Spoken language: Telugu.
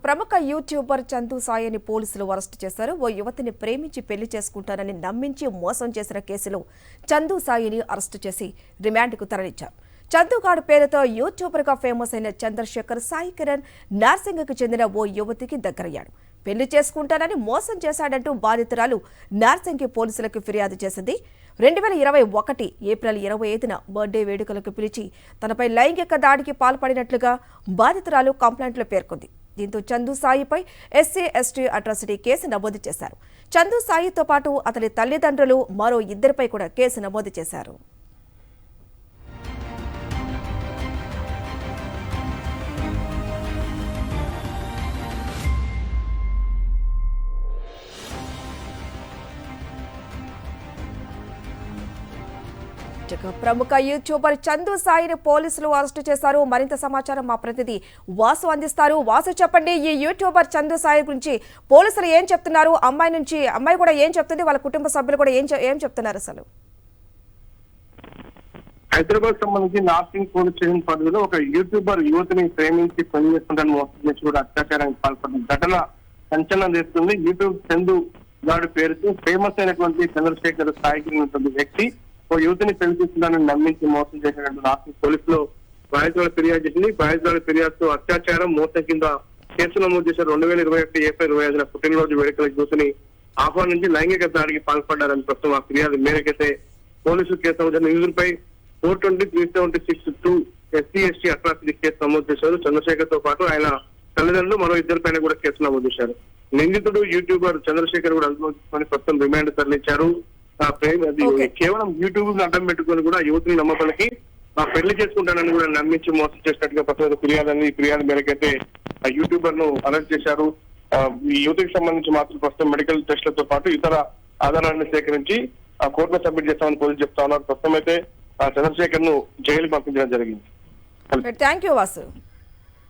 ప్రముఖ యూట్యూబర్ చందు సాయిని పోలీసులు అరెస్టు చేశారు. ఓ యువతిని ప్రేమించి పెళ్లి చేసుకుంటానని నమ్మించి మోసం చేసిన కేసులో చందు సాయిని అరెస్టు చేసి రిమాండ్కు తరలించారు. చందుగాడు పేరుతో యూట్యూబర్గా ఫేమస్ అయిన చంద్రశేఖర్ సాయి కిరణ్ నార్సింగ్కు చెందిన ఓ యువతికి దగ్గరయ్యాడు. పెళ్లి చేసుకుంటానని మోసం చేశాడంటూ బాధితురాలు నార్సింగ్ పోలీసులకు ఫిర్యాదు చేసింది. 2021 ఏప్రిల్ 25న బర్త్డే వేడుకలకు పిలిచి తనపై లైంగిక దాడికి పాల్పడినట్లుగా బాధితురాలు కంప్లైంట్లో పేర్కొంది. దీంతో చందు సాయిపై SC/ST అట్రాసిటీ కేసు నమోదు చేశారు. చందు సాయితో పాటు అతని తల్లిదండ్రులు మరో ఇద్దరిపై కూడా కేసు నమోదు చేశారు. ప్రముఖ యూట్యూబర్ చందు సాయిని పోలీసులు అరెస్టు చేశారు. మరింత సమాచారం మా ప్రతినిధి వాసు అందిస్తారు. వాసు, చెప్పండి, ఈ యూట్యూబర్ చందు సాయి గురించి పోలీసులు ఏం చెప్తున్నారు? అమ్మాయి కూడా ఏం చెప్తుంది? వాళ్ళ కుటుంబ సభ్యులు కూడా ఏం చెప్తున్నారు? అసలు హైదరాబాద్ సంబంధించి నార్సింగ్ పోలీస్ స్టేషన్ పరిధిలో ఒక యూట్యూబర్ యువతిని ప్రేమించి పెళ్లి చేసుకుంటాను మోసం చేసి కూడా అత్యాచారానికి పాల్పడిన ఘటన సంచలనం చేస్తుంది. యూట్యూబ్ చందు గాడి పేరుతో ఫేమస్ అయినటువంటి చంద్రశేఖర్ సాయి కిరణ్ వ్యక్తి ఓ యువతిని పెళ్లి చేసుకుంటానని నమ్మించి మోసం చేసినట్టు నార్సింగ్ పోలీసులో బాధితురాలు ఫిర్యాదు చేసింది. బాధితురాలు ఫిర్యాదుతో అత్యాచారం మోసం కింద కేసు నమోదు చేశారు. 2021 ఏప్రిల్ 25న పుట్టినరోజు వేడుకలకు యువతిని ఆహ్వానించి లైంగిక దాడికి పాల్పడ్డారని ప్రస్తుతం ఆ ఫిర్యాదు మేరకైతే పోలీసులు కేసు నమోదు నిందితులపై 420-376-2 SC/ST అట్రాసిటీ కేసు నమోదు చేశారు. చంద్రశేఖర్ తో పాటు ఆయన తల్లిదండ్రులు మరో ఇద్దరిపైన కూడా కేసు నమోదు చేశారు. నిందితుడు యూట్యూబర్ చంద్రశేఖర్ కూడా అనుమతించుకొని ప్రస్తుతం రిమాండ్ తరలించారు. కేవలం యూట్యూబ్ అడ్డం పెట్టుకుని కూడా యువతిని నమ్మకాలకి పెళ్లి చేసుకుంటానని కూడా నమ్మించి మోసం చేసినట్టుగా ప్రస్తుతం ఫిర్యాదు మేరకైతే యూట్యూబర్ ను అరెస్ట్ చేశారు. ఈ యువతికి సంబంధించి మాత్రం ప్రస్తుతం మెడికల్ టెస్టులతో పాటు ఇతర ఆధారాలను సేకరించి కోర్టులో సబ్మిట్ చేస్తామని పోలీసులు చెప్తా ఉన్నారు. ప్రస్తుతం అయితే చంద్రశేఖర్ ను జైలుకి పంపించడం జరిగింది. Thank you Vasu.